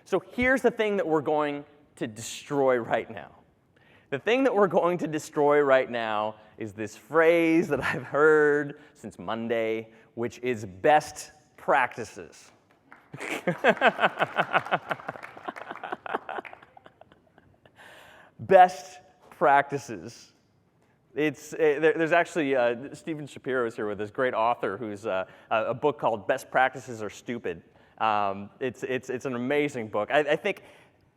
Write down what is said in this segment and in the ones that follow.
So here's the thing that we're going to destroy right now. The thing that we're going to destroy right now is this phrase that I've heard since Monday, which is best practices. Best practices. There's actually, Steven Shapiro is here with this great author who's a book called Best Practices Are Stupid. It's an amazing book. I think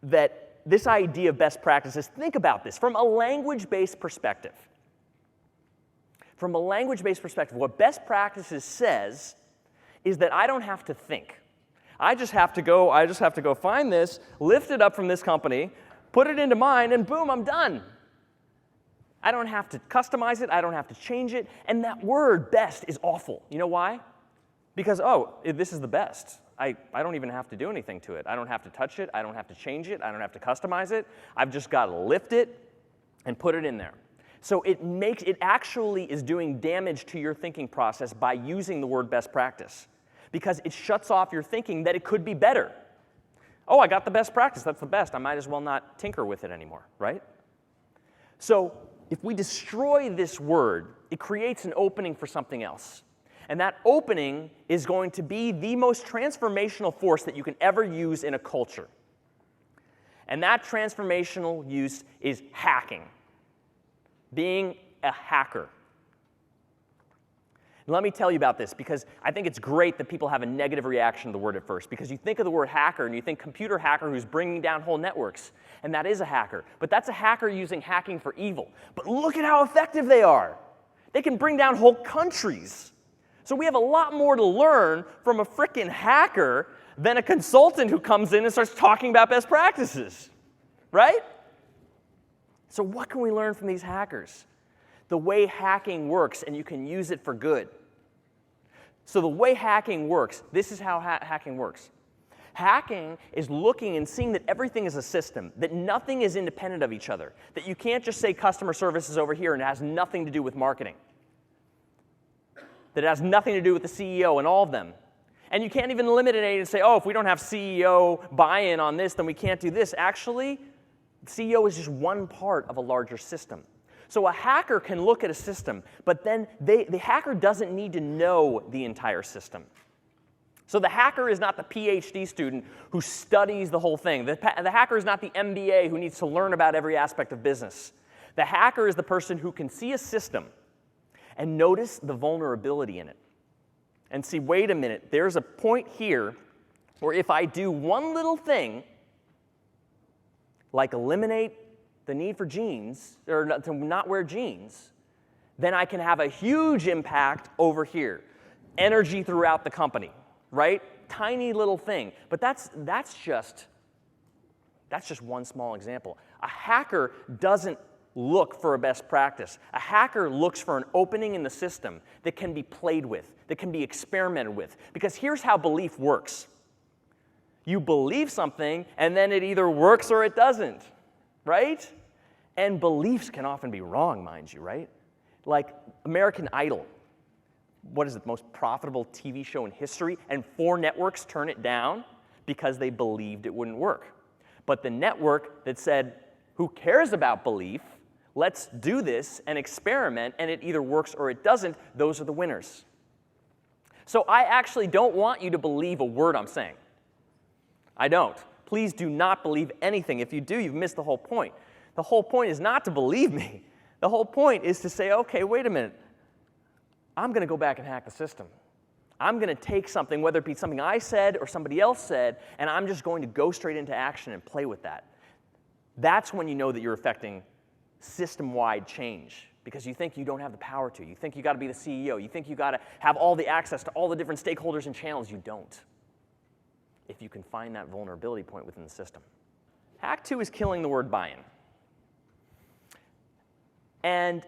that this idea of best practices, think about this from a language-based perspective. From a language-based perspective, what best practices says is that I don't have to think. I just have to go find this, lift it up from this company, put it into mine, and boom, I'm done. I don't have to customize it, I don't have to change it, and that word best is awful. You know why? Because, this is the best. I don't even have to do anything to it. I don't have to touch it, I don't have to change it, I don't have to customize it. I've just got to lift it and put it in there. So it actually is doing damage to your thinking process by using the word best practice, because it shuts off your thinking that it could be better. Oh, I got the best practice, that's the best. I might as well not tinker with it anymore, right? So if we destroy this word, it creates an opening for something else. And that opening is going to be the most transformational force that you can ever use in a culture. And that transformational use is hacking, being a hacker. And let me tell you about this, because I think it's great that people have a negative reaction to the word at first, because you think of the word hacker and you think computer hacker who's bringing down whole networks, and that is a hacker. But that's a hacker using hacking for evil. But look at how effective they are. They can bring down whole countries. So we have a lot more to learn from a frickin' hacker than a consultant who comes in and starts talking about best practices, right? So what can we learn from these hackers? The way hacking works, and you can use it for good. So the way hacking works, this is how hacking works. Hacking is looking and seeing that everything is a system, that nothing is independent of each other, that you can't just say customer service is over here and it has nothing to do with marketing, that it has nothing to do with the CEO and all of them. And you can't even eliminate it and say, if we don't have CEO buy-in on this, then we can't do this. Actually, the CEO is just one part of a larger system. So a hacker can look at a system, but then the hacker doesn't need to know the entire system. So the hacker is not the PhD student who studies the whole thing. The hacker is not the MBA who needs to learn about every aspect of business. The hacker is the person who can see a system and notice the vulnerability in it. And see, wait a minute, there's a point here where if I do one little thing, like eliminate the need for jeans, or to not wear jeans, then I can have a huge impact over here. Energy throughout the company, right? Tiny little thing. But that's just one small example. A hacker doesn't look for a best practice. A hacker looks for an opening in the system that can be played with, that can be experimented with. Because here's how belief works. You believe something, and then it either works or it doesn't, right? And beliefs can often be wrong, mind you, right? Like American Idol. What is it, the most profitable TV show in history? And 4 networks turn it down because they believed it wouldn't work. But the network that said, who cares about belief? Let's do this and experiment, and it either works or it doesn't. Those are the winners. So I actually don't want you to believe a word I'm saying. I don't. Please do not believe anything. If you do, you've missed the whole point. The whole point is not to believe me. The whole point is to say, okay, wait a minute. I'm going to go back and hack the system. I'm going to take something, whether it be something I said or somebody else said, and I'm just going to go straight into action and play with that. That's when you know that you're affecting system-wide change, because you think you don't have the power to. You think you got to be the CEO. You think you got to have all the access to all the different stakeholders and channels. You don't, if you can find that vulnerability point within the system. Hack 2 is killing the word buy-in. And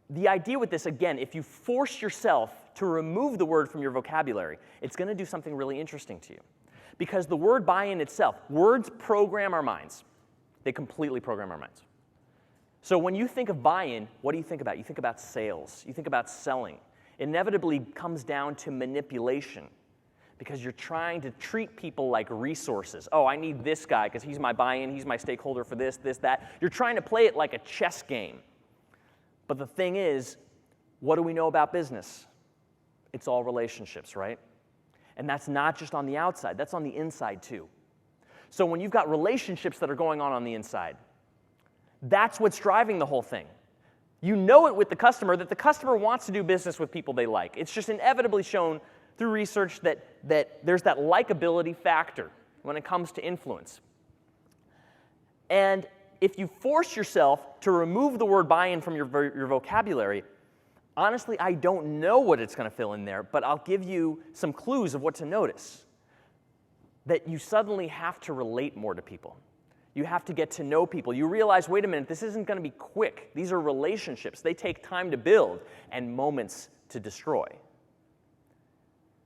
the idea with this, again, if you force yourself to remove the word from your vocabulary, it's going to do something really interesting to you. Because the word buy-in itself, words program our minds. They completely program our minds. So when you think of buy-in, what do you think about? You think about sales. You think about selling. It inevitably comes down to manipulation. because you're trying to treat people like resources. Oh, I need this guy because he's my buy-in, he's my stakeholder for this, that. You're trying to play it like a chess game. But the thing is, what do we know about business? It's all relationships, right? And that's not just on the outside, that's on the inside too. So when you've got relationships that are going on the inside, that's what's driving the whole thing. You know it with the customer, that the customer wants to do business with people they like. It's just inevitably shown through research that there's that likability factor when it comes to influence. And if you force yourself to remove the word buy-in from your vocabulary, honestly, I don't know what it's going to fill in there, but I'll give you some clues of what to notice. That you suddenly have to relate more to people. You have to get to know people. You realize, wait a minute, this isn't going to be quick. These are relationships. They take time to build and moments to destroy.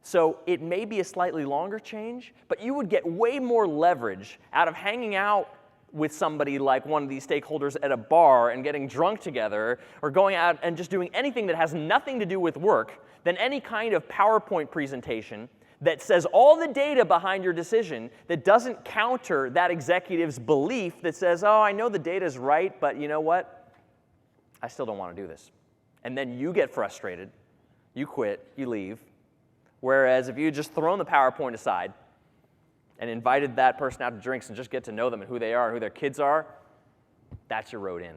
So it may be a slightly longer change, but you would get way more leverage out of hanging out with somebody like one of these stakeholders at a bar and getting drunk together, or going out and just doing anything that has nothing to do with work, than any kind of PowerPoint presentation that says all the data behind your decision that doesn't counter that executive's belief that says, oh, I know the data's right, but you know what? I still don't want to do this. And then you get frustrated, you quit, you leave. Whereas if you had just thrown the PowerPoint aside and invited that person out to drinks and just get to know them and who they are and who their kids are, that's your road in.